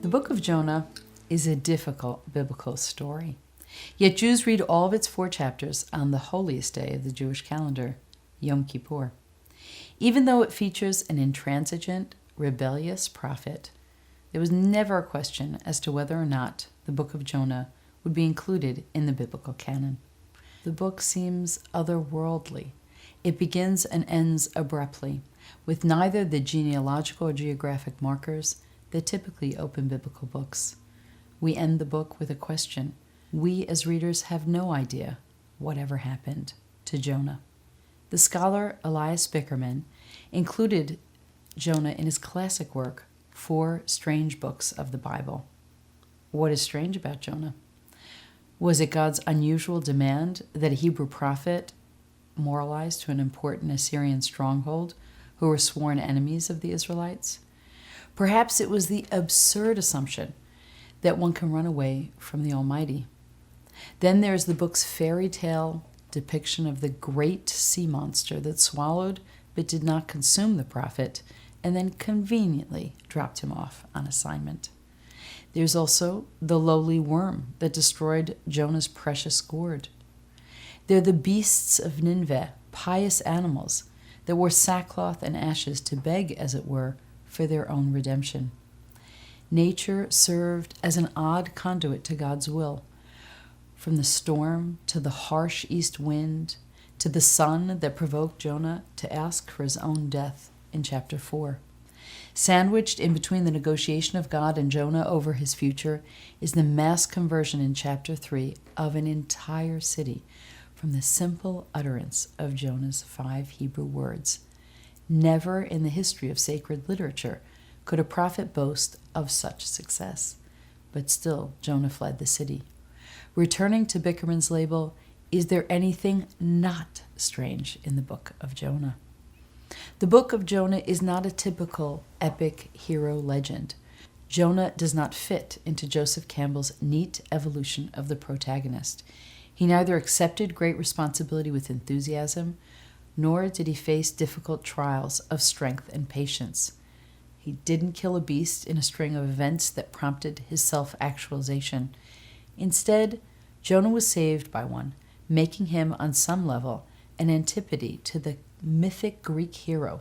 The book of Jonah is a difficult biblical story. Yet Jews read all of its 4 chapters on the holiest day of the Jewish calendar, Yom Kippur. Even though it features an intransigent, rebellious prophet, there was never a question as to whether or not the book of Jonah would be included in the biblical canon. The book seems otherworldly. It begins and ends abruptly, with neither the genealogical or geographic markers that typically open biblical books. We end the book with a question. We as readers have no idea whatever happened to Jonah. The scholar Elias Bickerman included Jonah in his classic work, 4 Strange Books of the Bible. What is strange about Jonah? Was it God's unusual demand that a Hebrew prophet moralize to an important Assyrian stronghold who were sworn enemies of the Israelites? Perhaps it was the absurd assumption that one can run away from the Almighty. Then there's the book's fairy tale depiction of the great sea monster that swallowed but did not consume the prophet and then conveniently dropped him off on assignment. There's also the lowly worm that destroyed Jonah's precious gourd. They're the beasts of Nineveh, pious animals that wore sackcloth and ashes to beg, as it were, for their own redemption. Nature served as an odd conduit to God's will, from the storm to the harsh east wind to the sun that provoked Jonah to ask for his own death in chapter 4. Sandwiched in between the negotiation of God and Jonah over his future is the mass conversion in chapter 3 of an entire city from the simple utterance of Jonah's 5 Hebrew words. Never in the history of sacred literature could a prophet boast of such success. But still, Jonah fled the city. Returning to Bickerman's label, is there anything not strange in the book of Jonah? The book of Jonah is not a typical epic hero legend. Jonah does not fit into Joseph Campbell's neat evolution of the protagonist. He neither accepted great responsibility with enthusiasm, nor did he face difficult trials of strength and patience. He didn't kill a beast in a string of events that prompted his self-actualization. Instead, Jonah was saved by one, making him, on some level, an antipode to the mythic Greek hero,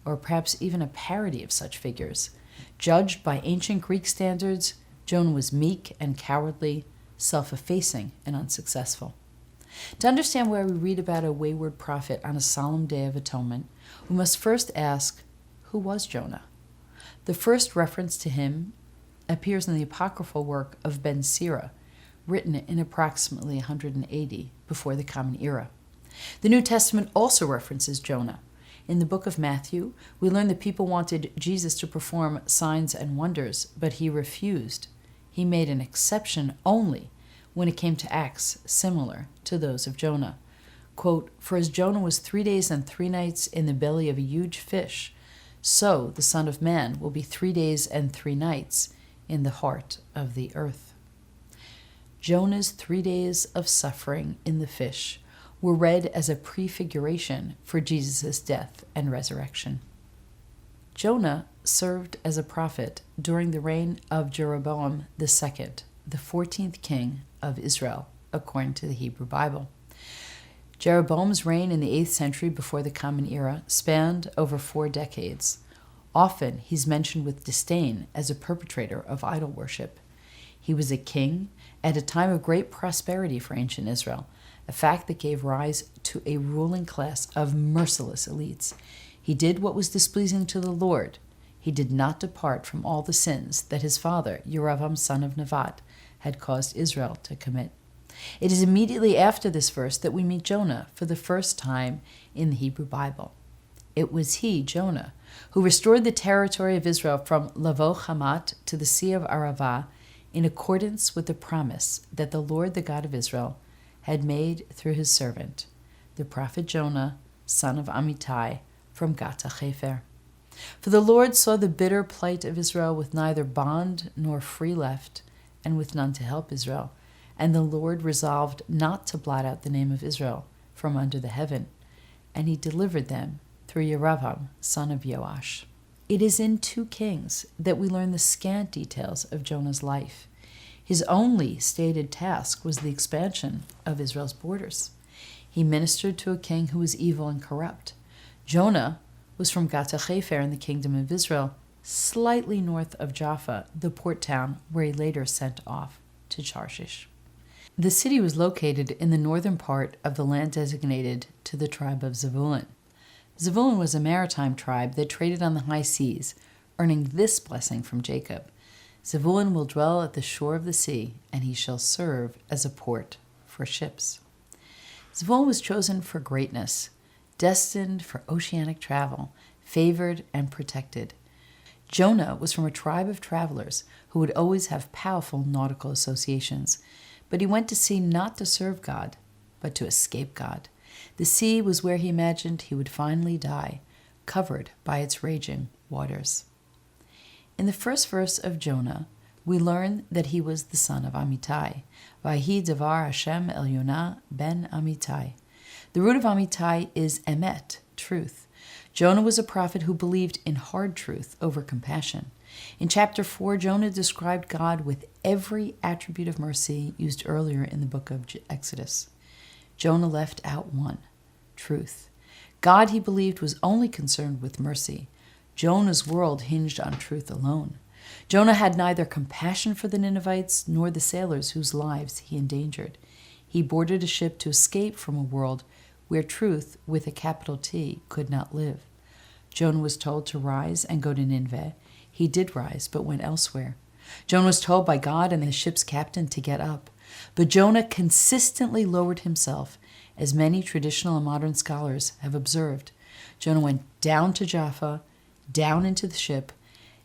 or perhaps even a parody of such figures. Judged by ancient Greek standards, Jonah was meek and cowardly, self-effacing and unsuccessful. To understand why we read about a wayward prophet on a solemn day of atonement, we must first ask, who was Jonah? The first reference to him appears in the apocryphal work of Ben Sira, written in approximately 180 before the Common Era. The New Testament also references Jonah. In the book of Matthew, we learn that people wanted Jesus to perform signs and wonders, but he refused. He made an exception only when it came to acts similar to those of Jonah. Quote, "For as Jonah was 3 days and 3 nights in the belly of a huge fish, so the Son of Man will be 3 days and 3 nights in the heart of the earth." Jonah's 3 days of suffering in the fish were read as a prefiguration for Jesus' death and resurrection. Jonah served as a prophet during the reign of Jeroboam II, the 14th king of Israel, according to the Hebrew Bible. Jeroboam's reign in the 8th century before the Common Era spanned over 4 decades. Often he's mentioned with disdain as a perpetrator of idol worship. He was a king at a time of great prosperity for ancient Israel, a fact that gave rise to a ruling class of merciless elites. He did what was displeasing to the Lord. He did not depart from all the sins that his father, Jeroboam, son of Nevat, had caused Israel to commit. It is immediately after this verse that we meet Jonah for the first time in the Hebrew Bible. It was he, Jonah, who restored the territory of Israel from Lavo Hamat to the Sea of Arava in accordance with the promise that the Lord, the God of Israel, had made through his servant, the prophet Jonah, son of Amittai, from Gat HaChefer. For the Lord saw the bitter plight of Israel with neither bond nor free left, and with none to help Israel. And the Lord resolved not to blot out the name of Israel from under the heaven, and he delivered them through Jeroboam, son of Joash. It is in 2 Kings that we learn the scant details of Jonah's life. His only stated task was the expansion of Israel's borders. He ministered to a king who was evil and corrupt. Jonah was from Gat-Hefer in the kingdom of Israel, slightly north of Jaffa, the port town where he later sent off to Tarshish. The city was located in the northern part of the land designated to the tribe of Zebulun. Zebulun was a maritime tribe that traded on the high seas, earning this blessing from Jacob: Zebulun will dwell at the shore of the sea, and he shall serve as a port for ships. Zebulun was chosen for greatness, destined for oceanic travel, favored and protected. Jonah was from a tribe of travelers who would always have powerful nautical associations, but he went to sea not to serve God, but to escape God. The sea was where he imagined he would finally die, covered by its raging waters. In the first verse of Jonah, we learn that he was the son of Amittai. Vahi devar Hashem el Yonah ben Amittai. The root of Amittai is emet, truth. Jonah was a prophet who believed in hard truth over compassion. In chapter 4, Jonah described God with every attribute of mercy used earlier in the book of Exodus. Jonah left out one: truth. God, he believed, was only concerned with mercy. Jonah's world hinged on truth alone. Jonah had neither compassion for the Ninevites nor the sailors whose lives he endangered. He boarded a ship to escape from a world where truth, with a capital T, could not live. Jonah was told to rise and go to Nineveh. He did rise, but went elsewhere. Jonah was told by God and the ship's captain to get up. But Jonah consistently lowered himself, as many traditional and modern scholars have observed. Jonah went down to Jaffa, down into the ship,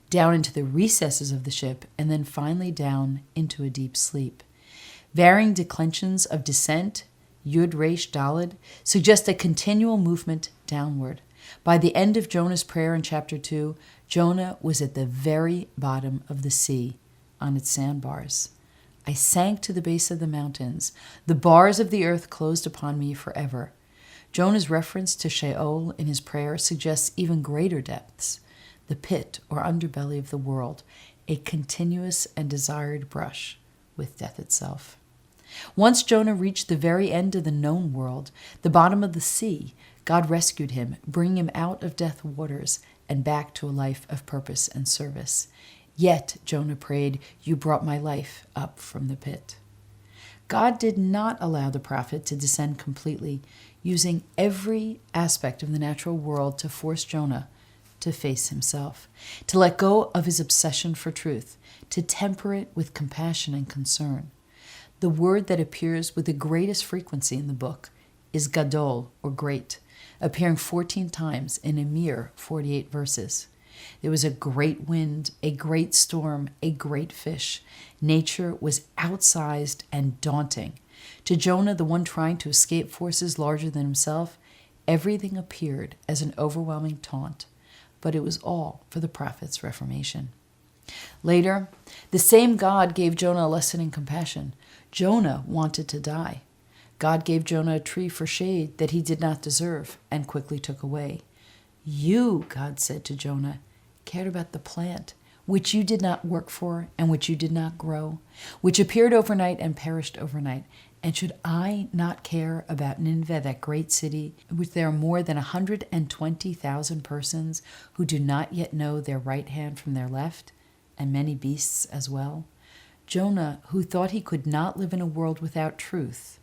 down into the recesses of the ship, and then finally down into a deep sleep. Varying declensions of descent, Yud Resh Daled, suggest a continual movement downward. By the end of Jonah's prayer in chapter 2, Jonah was at the very bottom of the sea, on its sandbars. I sank to the base of the mountains. The bars of the earth closed upon me forever. Jonah's reference to Sheol in his prayer suggests even greater depths: the pit or underbelly of the world, a continuous and desired brush with death itself. Once Jonah reached the very end of the known world, the bottom of the sea, God rescued him, bringing him out of death waters and back to a life of purpose and service. Yet, Jonah prayed, "You brought my life up from the pit." God did not allow the prophet to descend completely, using every aspect of the natural world to force Jonah to face himself, to let go of his obsession for truth, to temper it with compassion and concern. The word that appears with the greatest frequency in the book is gadol, or great, appearing 14 times in a mere 48 verses. There was a great wind, a great storm, a great fish. Nature was outsized and daunting. To Jonah, the one trying to escape forces larger than himself, everything appeared as an overwhelming taunt, but it was all for the prophet's reformation. Later, the same God gave Jonah a lesson in compassion. Jonah wanted to die. God gave Jonah a tree for shade that he did not deserve and quickly took away. "You," God said to Jonah, "cared about the plant, which you did not work for and which you did not grow, which appeared overnight and perished overnight. And should I not care about Nineveh, that great city, in which there are more than 120,000 persons who do not yet know their right hand from their left, and many beasts as well?" Jonah, who thought he could not live in a world without truth,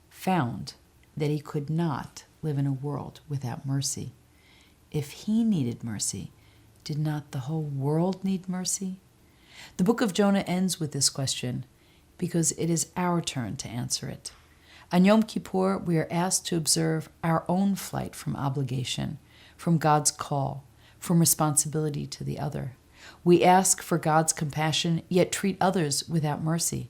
found that he could not live in a world without mercy. If he needed mercy, did not the whole world need mercy? The book of Jonah ends with this question because it is our turn to answer it. On Yom Kippur, we are asked to observe our own flight from obligation, from God's call, from responsibility to the other. We ask for God's compassion, yet treat others without mercy.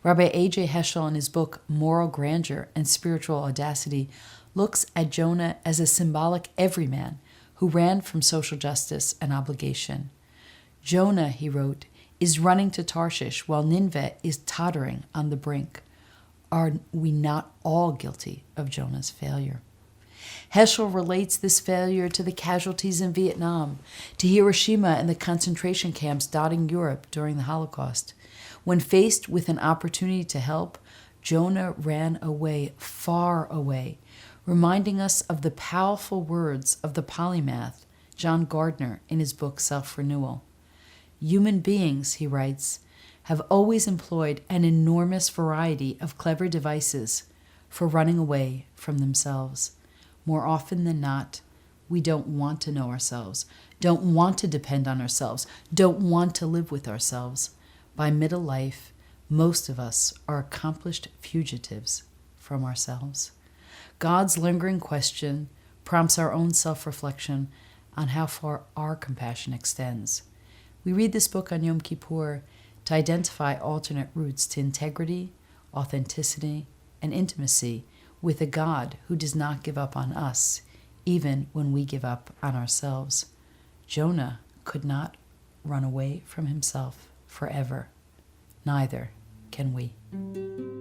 Rabbi A.J. Heschel, in his book Moral Grandeur and Spiritual Audacity, looks at Jonah as a symbolic everyman who ran from social justice and obligation. Jonah, he wrote, is running to Tarshish while Nineveh is tottering on the brink. Are we not all guilty of Jonah's failure? Heschel relates this failure to the casualties in Vietnam, to Hiroshima and the concentration camps dotting Europe during the Holocaust. When faced with an opportunity to help, Jonah ran away, far away, reminding us of the powerful words of the polymath John Gardner in his book Self-Renewal. Human beings, he writes, have always employed an enormous variety of clever devices for running away from themselves. More often than not, we don't want to know ourselves, don't want to depend on ourselves, don't want to live with ourselves. By middle life, most of us are accomplished fugitives from ourselves. God's lingering question prompts our own self-reflection on how far our compassion extends. We read this book on Yom Kippur to identify alternate routes to integrity, authenticity, and intimacy with a God who does not give up on us, even when we give up on ourselves. Jonah could not run away from himself forever. Neither can we.